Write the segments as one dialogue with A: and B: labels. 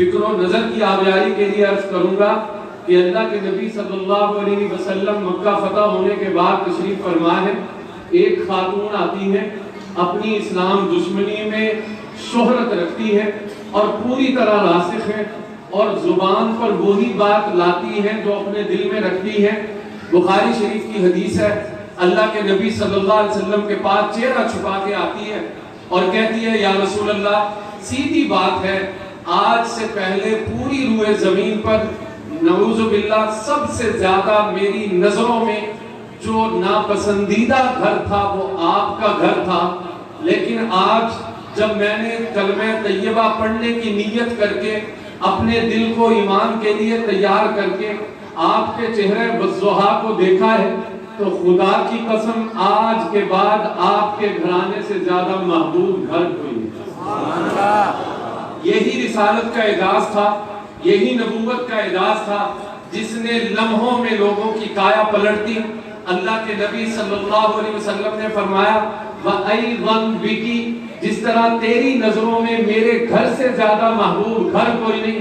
A: فکر و نظر کی آبیاری کے لیے عرض کروں گا کہ اللہ کے نبی صلی اللہ علیہ وسلم مکہ فتح ہونے کے بعد تشریف فرما ہے. ایک خاتون آتی ہے، اپنی اسلام دشمنی میں شہرت رکھتی ہے اور پوری طرح راسخ ہے اور زبان پر وہی بات لاتی ہے جو اپنے دل میں رکھتی ہے. بخاری شریف کی حدیث ہے، اللہ کے نبی صلی اللہ علیہ وسلم کے پاس چہرہ چھپا کے آتی ہے اور کہتی ہے یا رسول اللہ، سیدھی بات ہے، آج سے پہلے پوری روئے زمین پر نعوذ باللہ سب سے زیادہ میری نظروں میں جو ناپسندیدہ گھر تھا وہ آپ کا گھر تھا، لیکن آج جب میں نے کلمہ طیبہ پڑھنے کی نیت کر کے اپنے دل کو ایمان کے لیے تیار کر کے آپ کے چہرے بزوہا کو دیکھا ہے تو خدا کی قسم آج کے بعد آپ کے گھرانے سے زیادہ محبوب گھر کوئی نہیں. یہی رسالت کا اعزاز تھا، یہی نبوت کا اعزاز تھا جس نے لمحوں میں لوگوں کی کایا پلٹ دی. اللہ کے نبی صلی اللہ علیہ وسلم نے فرمایا وَأَيْضًا بِكِ، جس طرح تیری نظروں میں میرے گھر سے زیادہ محبوب گھر کوئی نہیں،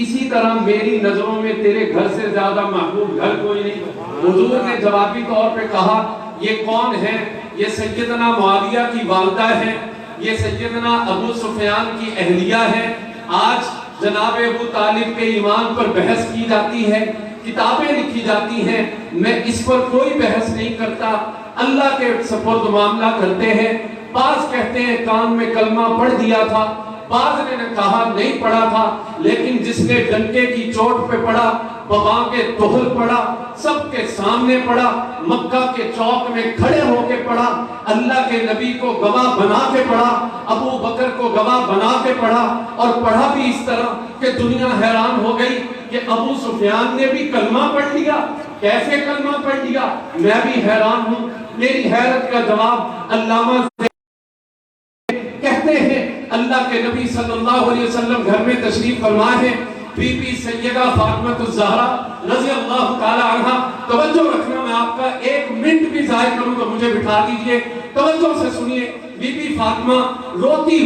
A: اسی طرح میری نظروں میں تیرے گھر سے زیادہ محبوب گھر کوئی نہیں. حضور نے جوابی طور پہ کہا یہ کون ہے؟ یہ سیدنا معاویہ کی والدہ ہے، یہ سیدنا ابو سفیان کی اہلیہ ہے. آج جناب ابو طالب کے ایمان پر بحث کی جاتی ہے، کتابیں لکھی جاتی ہیں، میں اس پر کوئی بحث نہیں کرتا، اللہ کے سپرد معاملہ کرتے ہیں. بعض کہتے ہیں کان میں کلمہ پڑھ دیا تھا، بعض نے کہا نہیں پڑھا تھا، لیکن جس نے ڈنکے کی چوٹ پہ پڑھا، بابا کے توہل پڑھا، سب کے سامنے پڑھا، مکہ کے چوک میں کھڑے ہو کے پڑھا، اللہ کے نبی کو گواہ بنا کے پڑھا، ابو بکر کو گواہ بنا کے پڑھا، اور پڑھا بھی اس طرح کہ دنیا حیران ہو گئی کہ ابو سفیان نے بھی کلمہ پڑھ لیا. کیسے کلمہ پڑھ لیا؟ میں بھی حیران ہوں. میری حیرت کا جواب علامہ کہتے ہیں اللہ کے نبی صلی اللہ علیہ وسلم گھر میں تشریف فرما ہے. بی بی سیدہ فاطمہ الزہرا رضی اللہ تعالی عنہ، توجہ رکھنا، میں آپ کا ایک منٹ بھی ضائع کروں تو مجھے بٹھا دیجئے، توجہ سے سنیے. بی بی فاطمہ روتی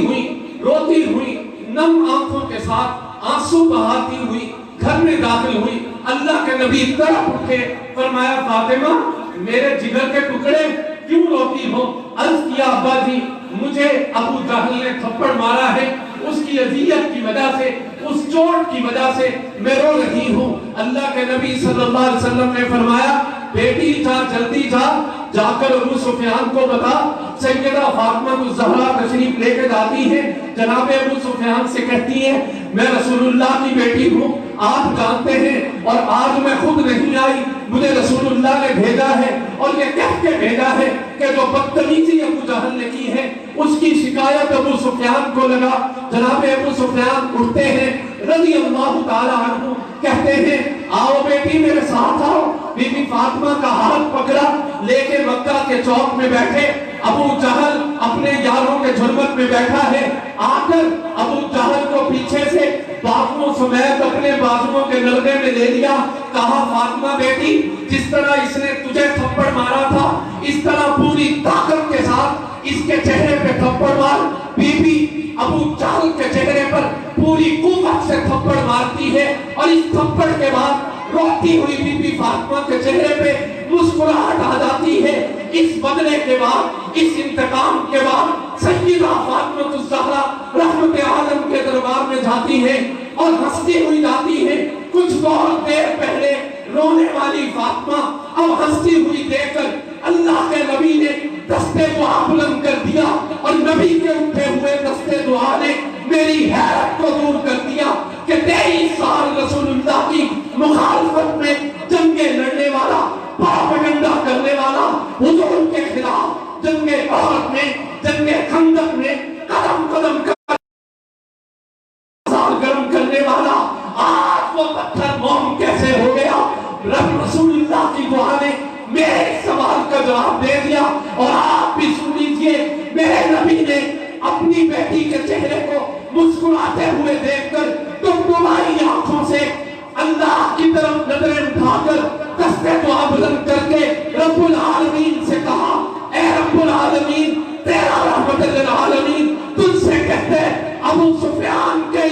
A: ہوئی نم آنکھوں کے ساتھ آنسو بہاتی ہوئی گھر میں داخل ہوئی. اللہ کے نبی طرف اٹھے، فرمایا فاطمہ میرے جگر کے ٹکڑے کیوں روتی ہو؟ عرض کیا ابا جی مجھے ابو جہل نے تھپڑ مارا ہے، اس کی اذیت کی وجہ سے، اس چوٹ کی وجہ سے میں رو رہی ہوں. اللہ کے نبی صلی اللہ علیہ وسلم نے فرمایا بیٹی جا، جلدی جا کر ابو سفیان کو بتا. سیدہ فاطمہ الزہرا تشریف لے کے جاتی ہے، جناب ابو سفیان سے کہتی ہے میں رسول اللہ کی بیٹی ہوں، آپ جانتے ہیں، اور آج میں خود نہیں آئی، مجھے رسول اللہ نے بھیجا ہے اور یہ کہہ کے بھیجا ہے کہ جو بدتمیزی ابو جہل نے کی ہے اس کی شکایت ابو سفیان کو لگا. جناب ابو سفیان اٹھتے ہیں رضی اللہ تعالی عنہ، کہتے ہیں آؤ بیٹی میرے ساتھ آؤ. بی بی فاطمہ کا ہاتھ پکڑا، لے کے مکہ کے چوک میں بیٹھے. ابو جہل اپنے یاروں کے جھرمٹ میں بیٹھا ہے، آ کر ابو جہل کو پیچھے سے بازوؤں سمیت اپنے بازوؤں کے نلگے میں لے لیا. کہا فاطمہ بیٹی جس طرح اس نے تجھے تھپڑ مارا تھا اس طرح پوری طاقت کے ساتھ اس کے چہرے پہ تھپڑ مار. بی بی ابو جہل کے چہرے پر پوری قوت سے تھپڑ مارتی ہے اور اس تھپڑ کے بعد روتی ہوئی بی بی فاطمہ کے چہرے پہ مسکراہٹ آ جاتی ہے. اس بدلے کے بعد، اس انتقام کے بعد سیدہ فاطمہ الزہرا رحمت عالم کے دربار میں جاتی ہے اور ہنستی ہوئی جاتی ہے. کچھ بہت دیر پہلے رونے والی فاطمہ اب ہنستی ہوئی دیکھ کر اللہ کے نبی نے دستے دعا بلند کر دیا اور نبی کے اٹھے ہوئے دستے دعا نے میری حیرت کو دور کر دیا کہ 23 سال رسول اللہ کی مخالفت میں جنگیں لڑنے والا، پروپیگنڈا کرنے والا، حضور کے خلاف جنگ احد میں، جنگ خندق میں قدم قدم گرم کرنے والا، آج وہ پتھر موم کیسے ہو گیا؟ رسول اللہ کی دعا نے میرے سوال کا جواب دے دیا. اور آپ بھی سن لیجئے، میرے نبی نے اپنی بیٹی کے چہرے کو مسکراتے ہوئے دیکھ کر ٹمٹمائی آنکھوں سے اللہ کی طرف نظریں اٹھا کر دستے دعا بلند کر کے رب العالمین سے کہا اے رب العالمین تیرا رحمت للعالمین تجھ سے کہتے ابو سفیان کے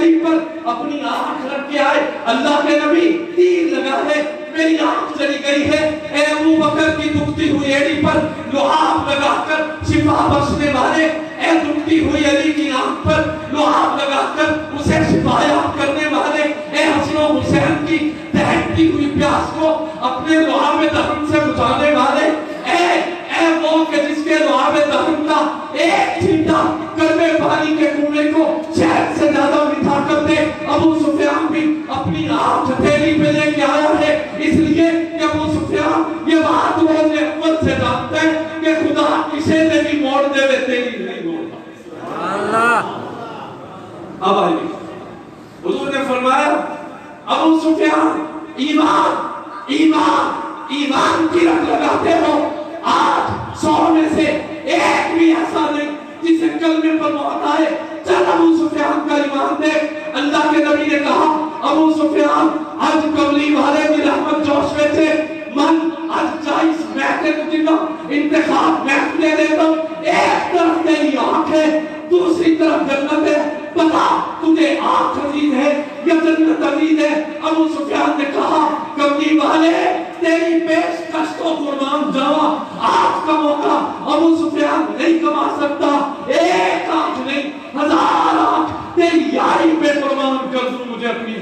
A: ہتھیلی پر اپنی آنکھ رکھ کے آئے، اللہ کے نبی تیر لگا ہے، میری آنکھ چلی گئی ہے، اے ابو بکر کی دکھتی ہوئی ایڑی پر لعاب لگا کر شفا بخشنے والے، اے دکھتی ہوئی علی کی آنکھ پر لعاب لگا کر اسے شفا یاب کرنے والے، اے حسن و حسین کی دہتی ہوئی پیاس کو اپنے لعاب دہن سے بجھانے والے، اے وہ کہ جس کے لعاب دہن کا ایک چھینٹا کڑوے پانی کے کنویں کو شہد سے زیادہ میٹھا کر دے، ابو سفیان بھی اپنی آنکھ ہتھیلی پہ لے کے آیا ہے، اس لیے کہ ابو سفیان یہ بات وہ اول سے جانتا ہے کہ خدا کسے نے بھی موڑ دے وے تیری نہیں موڑتا۔ اللہ اب آئیے حضور نے فرمایا ابو سفیان ایمان کی رنگ لگاتے ہو، آج 100 میں سے ایک بھی ایسا نہیں جسے کلمے پر موت آئے، چل ابو سفیان کا ایمان دے۔ اللہ کے نبی نے کہا ابو سفیان آج کملی والے کی رحمت جوش میں تھے، من آج 40 محفلیں مجھے انتخاب محفلیں دیتا ہوں، ایک طرف تیری آنکھ ہے، دوسری طرف جنت ہے، بتا تجھے آنکھ عزیز ہے یا جنت عزیز ہے؟ ابو سفیان نے کہا کملی والے تیری پیشکش کو قربان جاوا، آنکھ کا موقع ابو سفیان نہیں کما سکتا، ایک آنکھ نہیں 1000 آنکھ تیری یاری پہ قربان کر دوں، مجھے اپنی